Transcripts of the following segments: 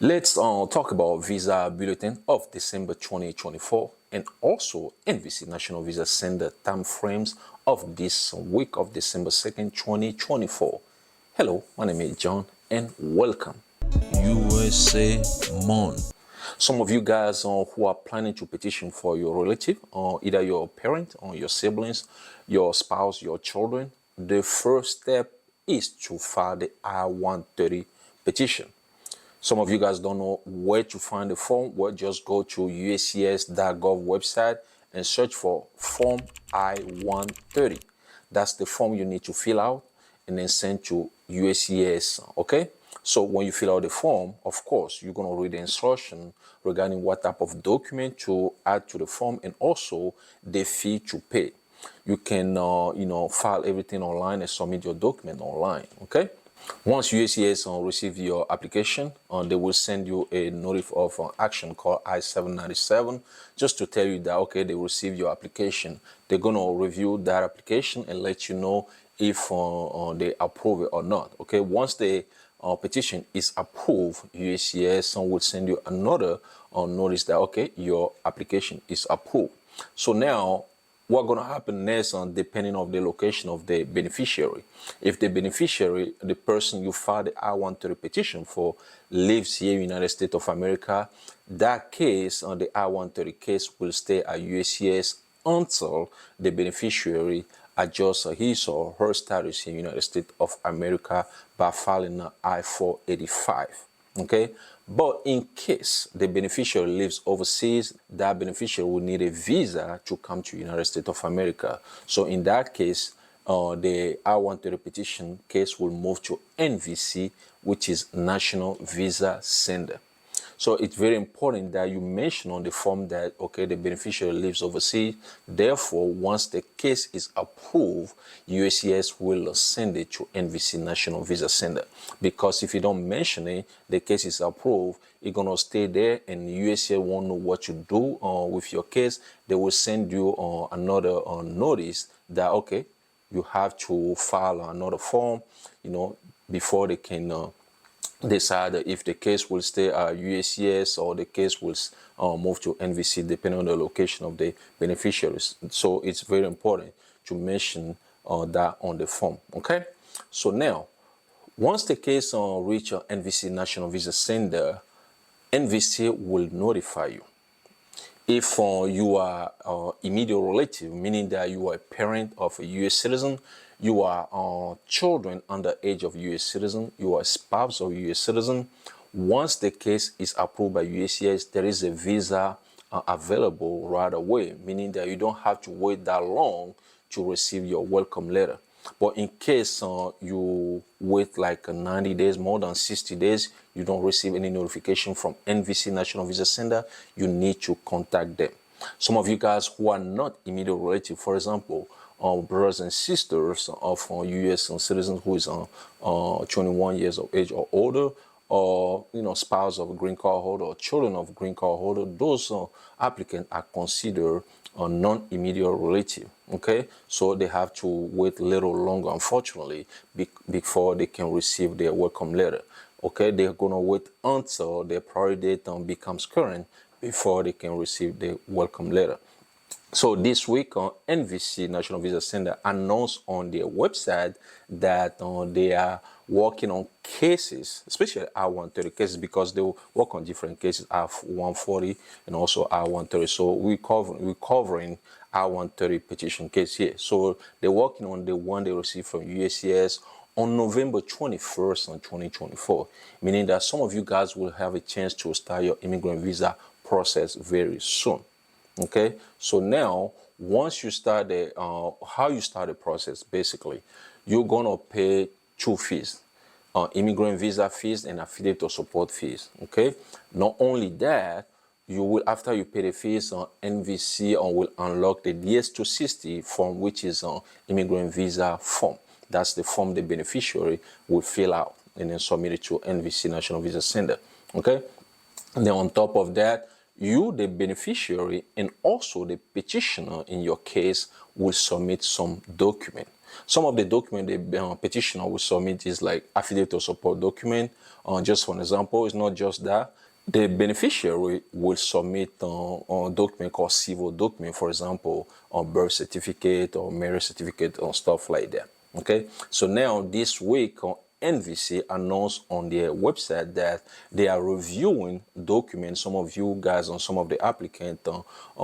Let's talk about Visa Bulletin of December 2024 and also NVC National Visa Sender time frames of this week of December 2nd, 2024. Hello, my name is John and welcome. USA MONDE. Some of you guys who are planning to petition for your relative, or either your parent or your siblings, your spouse, your children, the first step is to file the I-130 petition. Some of you guys don't know where to find the form. Well, just go to uscis.gov website and search for Form I-130. That's the form you need to fill out and then send to USCIS, okay? So when you fill out the form, of course, you're going to read the instruction regarding what type of document to add to the form and also the fee to pay. You can, file everything online and submit your document online, okay? Once USCIS receive your application, they will send you a notice of action called I-797 just to tell you that, okay, they receive your application. They're going to review that application and let you know if they approve it or not. Okay, once the petition is approved, USCIS will send you another notice that, okay, your application is approved. So now, what's going to happen next depending on the location of the beneficiary. If the beneficiary, the person you filed the I-130 petition for, lives here in the United States of America, that case, the I-130 case will stay at USCIS until the beneficiary adjusts his or her status in the United States of America by filing an I-485. Okay, but in case the beneficiary lives overseas, that beneficiary will need a visa to come to the United States of America. So in that case, the I-130 petition case will move to NVC, which is National Visa Sender. So it's very important that you mention on the form that, okay, the beneficiary lives overseas. Therefore, once the case is approved, USCIS will send it to NVC National Visa Sender. Because if you don't mention it, the case is approved, it's going to stay there and USCIS won't know what to do with your case. They will send you another notice that, okay, you have to file another form, before they can decide if the case will stay at USCIS or the case will move to NVC depending on the location of the beneficiaries. So it's very important to mention that on the form, okay? So now, once the case reach NVC National Visa Sender, NVC will notify you. If you are immediate relative, meaning that you are a parent of a U.S. citizen, you are children under age of U.S. citizen, you are a spouse of U.S. citizen, once the case is approved by USCIS, there is a visa available right away, meaning that you don't have to wait that long to receive your welcome letter. But in case you wait like 90 days, more than 60 days, you don't receive any notification from NVC National Visa Sender, you need to contact them. Some of you guys who are not immediate relative, for example, brothers and sisters of U.S. citizens who is 21 years of age or older, or spouse of a green card holder or children of green card holder, those applicants are considered a non-immediate relative. Okay, so they have to wait a little longer, unfortunately, before they can receive their welcome letter. Okay, they're gonna wait until their priority date becomes current before they can receive the welcome letter. So this week, NVC National Visa Sender announced on their website that they are working on cases, especially I-130 cases, because they work on different cases, I-140 and also I-130. So we're covering I-130 petition case here. So they're working on the one they received from USCIS on November 21st, 2024, meaning that some of you guys will have a chance to start your immigrant visa process very soon. Okay, so now once you start how you start the process, basically, you're gonna pay two fees, immigrant visa fees and affidavit of support fees. Okay, not only that, you will, after you pay the fees, NVC will unlock the DS-260 form, which is an immigrant visa form. That's the form the beneficiary will fill out and then submit it to NVC National Visa Sender. Okay, and then on top of that, you, the beneficiary, and also the petitioner in your case will submit some document. Some of the document the petitioner will submit is like affidavit of support document. Just for an example, it's not just that. The beneficiary will submit a document called civil document, for example, a birth certificate or marriage certificate or stuff like that. Okay, so now this week, NVC announced on their website that they are reviewing documents some of you guys and some of the applicants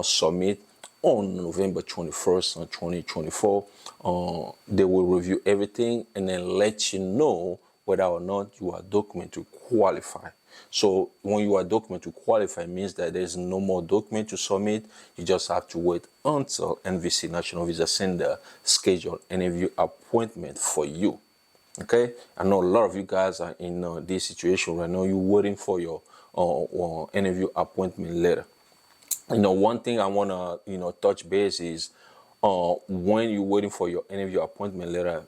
submit on November 21st, 2024. They will review everything and then let you know whether or not you are documented to qualify. So when you are documented to qualify, it means that there's no more document to submit. You just have to wait until NVC, National Visa Center, schedule an interview appointment for you. Okay, I know a lot of you guys are in this situation right now. You're waiting for your interview appointment letter. One thing I want to touch base is when you're waiting for your interview appointment letter,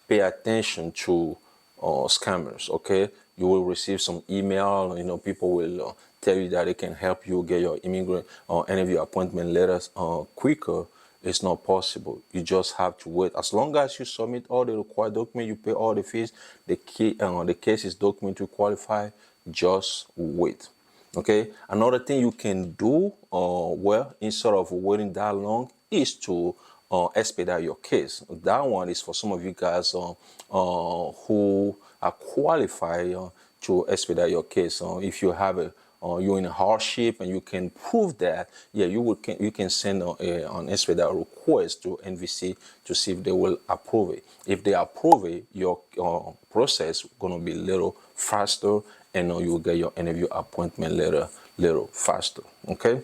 pay attention to scammers. Okay, you will receive some email. People will tell you that they can help you get your immigrant interview appointment letters quicker. It's not possible. You just have to wait. As long as you submit all the required documents, you pay all the fees, the case is documented to qualify, just wait. Okay, another thing you can do, instead of waiting that long, is to expedite your case. That one is for some of you guys who are qualified to expedite your case. If you have you're in a hardship and you can prove that, you can send an expedite request to NVC to see if they will approve it. If they approve it, your process gonna be a little faster, and you will get your interview appointment letter little faster. Okay,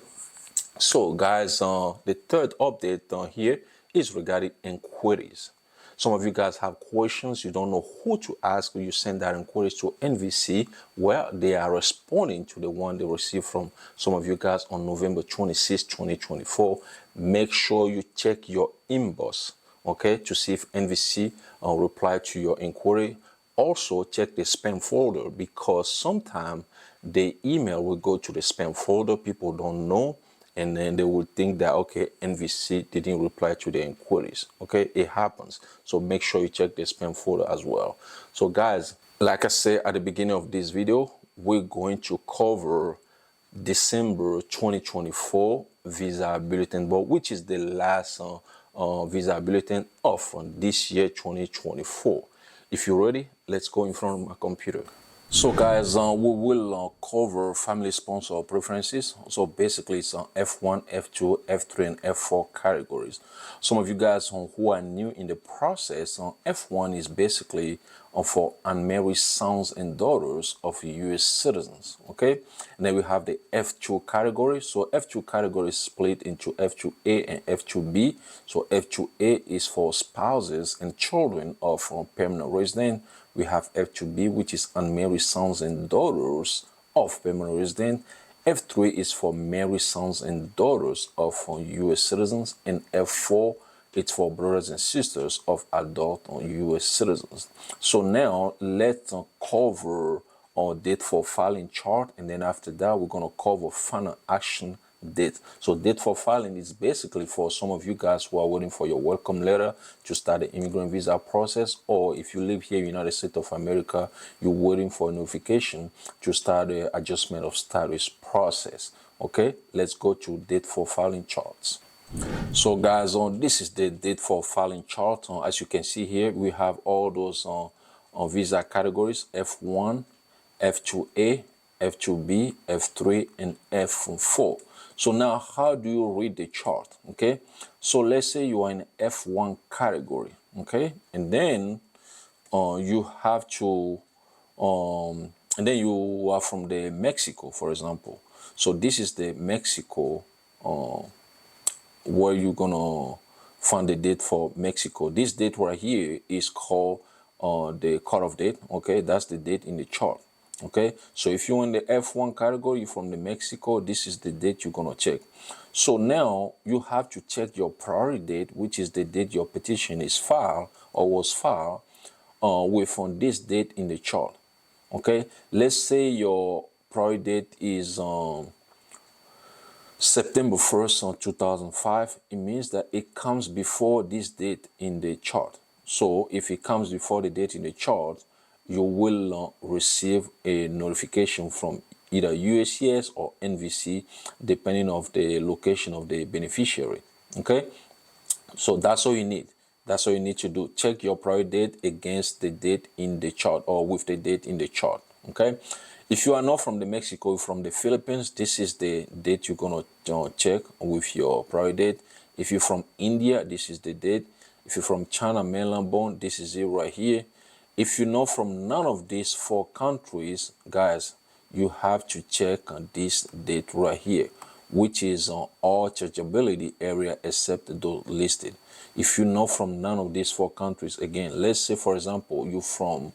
so guys, the third update here is regarding inquiries. Some of you guys have questions, you don't know who to ask. You send that inquiries to NVC, where they are responding to the one they received from some of you guys on November 26, 2024. Make sure you check your inbox, okay, to see if NVC reply to your inquiry. Also check the spam folder, because sometimes the email will go to the spam folder. People don't know, and then they will think that, okay, NVC didn't reply to the inquiries. Okay, it happens. So make sure you check the spam folder as well. So guys, like I said at the beginning of this video, we're going to cover December 2024 Visa Bulletin Board, which is the last Visa Bulletin of this year 2024. If you're ready, let's go in front of my computer. So guys, we will cover family sponsor preferences. So basically it's F1, F2, F3, and F4 categories. Some of you guys who are new in the process, F1 is basically for unmarried sons and daughters of US citizens, okay? And then we have the F2 category. So F2 category is split into F2A and F2B. So F2A is for spouses and children of permanent resident. We have F2B, which is unmarried sons and daughters of permanent resident. F3 is for married sons and daughters of US citizens, and F4 it's for brothers and sisters of adult US citizens. So now let's cover our date for filing chart, and then after that we're going to cover final action date. So date for filing is basically for some of you guys who are waiting for your welcome letter to start the immigrant visa process, or if you live here in the United States of America, you're waiting for a notification to start the adjustment of status process. Okay, let's go to date for filing charts. So guys, this is the date for filing chart. As you can see here, we have all those visa categories: F1, F2A, F2B, F3, and F4. So now, how do you read the chart? Okay, so let's say you are in F1 category, okay, and then you have to, and then you are from the Mexico, for example. So this is the Mexico, where you're gonna find the date for Mexico. This date right here is called the cutoff date. Okay, that's the date in the chart. Okay, so if you're in the F1 category, you're from the Mexico, this is the date you're gonna check. So now you have to check your priority date, which is the date your petition is filed or was filed with on this date in the chart. Okay, let's say your priority date is September 1st, 2005. It means that it comes before this date in the chart. So if it comes before the date in the chart, you will receive a notification from either USCIS or NVC, depending of the location of the beneficiary. Okay, so that's all you need. That's all you need to do. Check your prior date against the date in the chart, or with the date in the chart. Okay, if you are not from the Mexico, from the Philippines, this is the date you're gonna check with your prior date. If you're from India, this is the date. If you're from China mainland born, this is it right here. If you're not from none of these 4 countries, guys, you have to check on this date right here, which is on all chargeability area except those listed. If you're not from none of these 4 countries, again, let's say for example you're from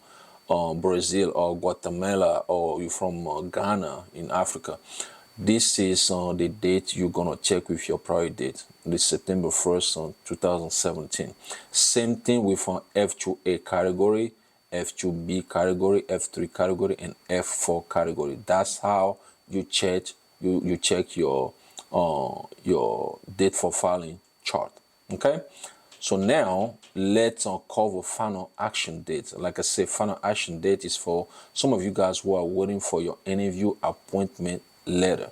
Brazil or Guatemala, or you're from Ghana in Africa, this is the date you're gonna check with your prior date, this September 1st, 2017. Same thing with F2A category, F2B category, F3 category, and F4 category. That's how you check your date for filing chart. Okay, so now let's cover final action date. Like I said, final action date is for some of you guys who are waiting for your interview appointment letter.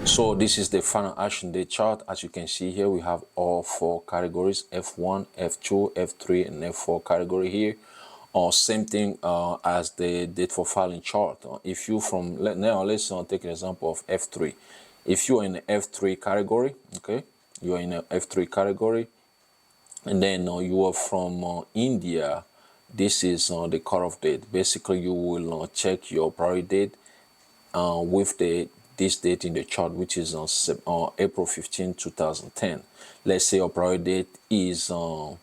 So this is the final action date chart. As you can see here, we have all 4 categories: F1, F2, F3, and F4 category here. Same thing as the date for filing chart. If you from, now let's take an example of F3. If you are in the F3 category, okay, you are in the F3 category, and then you are from India, this is the cutoff date. Basically, you will check your priority date with this date in the chart, which is on April 15, 2010. Let's say your priority date is on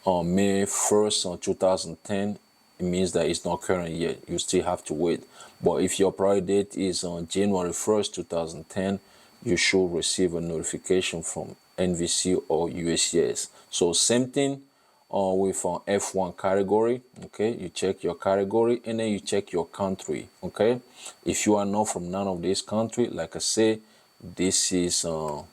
May 1st, 2010, it means that it's not current yet. You still have to wait. But if your priority date is on January 1st, 2010, you should receive a notification from NVC or USCIS. So same thing with F1 category. Okay, you check your category and then you check your country. Okay, if you are not from none of these countries, like I say, this is the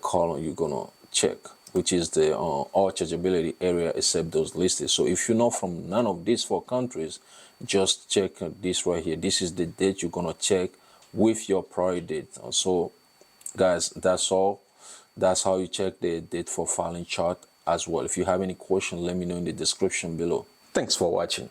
column you're gonna check, which is the all chargeability area except those listed. So if you're not from none of these 4 countries, just check this right here. This is the date you're gonna check with your prior date. So guys, that's all. That's how you check the date for filing chart as well. If you have any question, let me know in the description below. Thanks for watching.